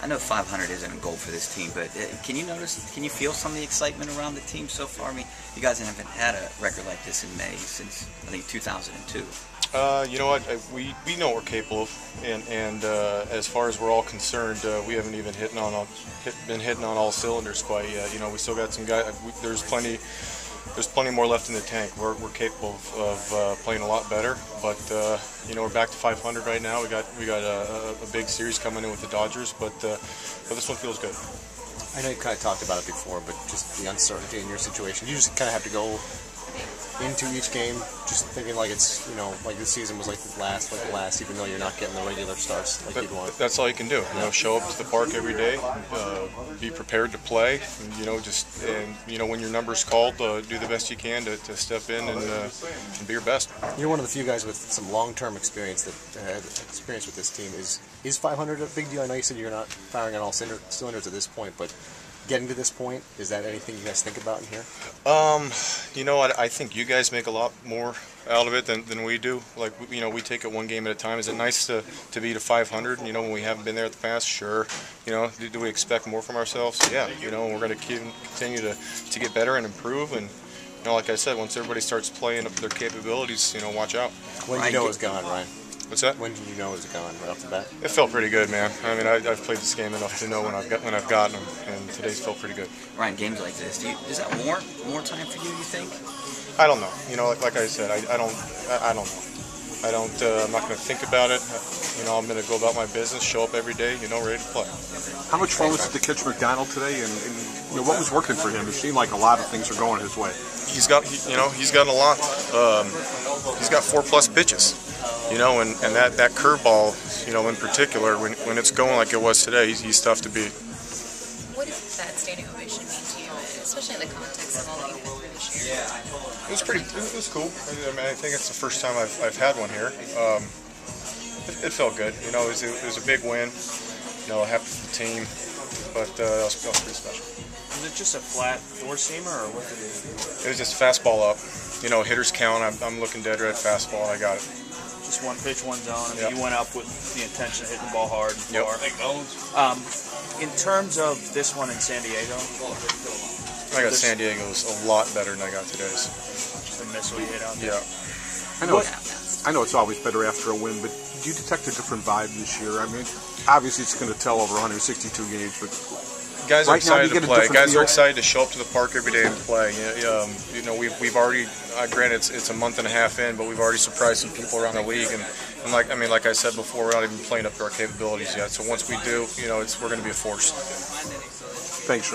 I know 500 isn't a goal for this team, but can you feel some of the excitement around the team so far? I mean, you guys haven't had a record like this in May since, I think, 2002. You know what? We know what we're capable of, and as far as we're all concerned, we haven't even been hitting on all cylinders quite yet. You know, we still got some guys. There's plenty more left in the tank. We're capable of playing a lot better, but you know, we're back to 500 right now. We got a big series coming in with the Dodgers, but this one feels good. I know you kind of talked about it before, but just the uncertainty in your situation, you just kind of have to go into each game just thinking like it's, you know, like this season was like the last, even though you're not getting the regular starts like you'd want. That's all you can do. You know, show up to the park every day, be prepared to play. And, you know, when your number's called, do the best you can to step in and be your best. You're one of the few guys with some long-term experience that had experience with this team. Is 500 a big deal? I know you said you're not firing on all cylinders at this point, but getting to this point, is that anything you guys think about in here? You know, I think you guys make a lot more out of it than we do. Like, you know, we take it one game at a time. Is it nice to be to 500? You know, when we haven't been there in the past, sure. You know, do we expect more from ourselves? Yeah. You know, we're going to continue to get better and improve. And you know, like I said, once everybody starts playing up their capabilities, you know, watch out. When do you know it's gone, Ryan? What's that? When did you know it was gone, right off the bat? It felt pretty good, man. I mean, I've played this game enough to know when I've gotten them, and today's felt pretty good. Ryan, games like this, does that warrant more time for you? You think? I don't know. You know, like I said, I don't know. I'm not going to think about it. You know, I'm going to go about my business, show up every day, you know, ready to play. How much fun was it to catch McDonald today, and you know, what was working for him? It seemed like a lot of things are going his way. He's got a lot. He's got 4+ pitches. You know, and that curveball, you know, in particular, when it's going like it was today, he's tough to beat. What did that standing ovation mean to you, especially in the context of all that you've been through this year? It was cool. I mean, I think it's the first time I've had one here. It felt good. You know, it was a big win. You know, happy for the team, but that was pretty special. Was it just a flat four-seamer, or what did it? It was just fastball up. You know, hitters count. I'm looking dead red fastball, and I got it. Just one pitch, one zone. I mean, yep. You went up with the intention of hitting the ball hard and far. Yep. In terms of this one in San Diego, I got San Diego's a lot better than I got today's. Just a miss what you hit out there. Yeah. I know it's always better after a win, but do you detect a different vibe this year? I mean, obviously it's going to tell over 162 games, but guys are right now, excited to play. Guys are excited to show up to the park every day and play. You know, we've already, granted it's a month and a half in, but we've already surprised some people around the league. And like I said before, we're not even playing up to our capabilities yet. So once we do, you know, we're going to be a force. Thanks, Ryan.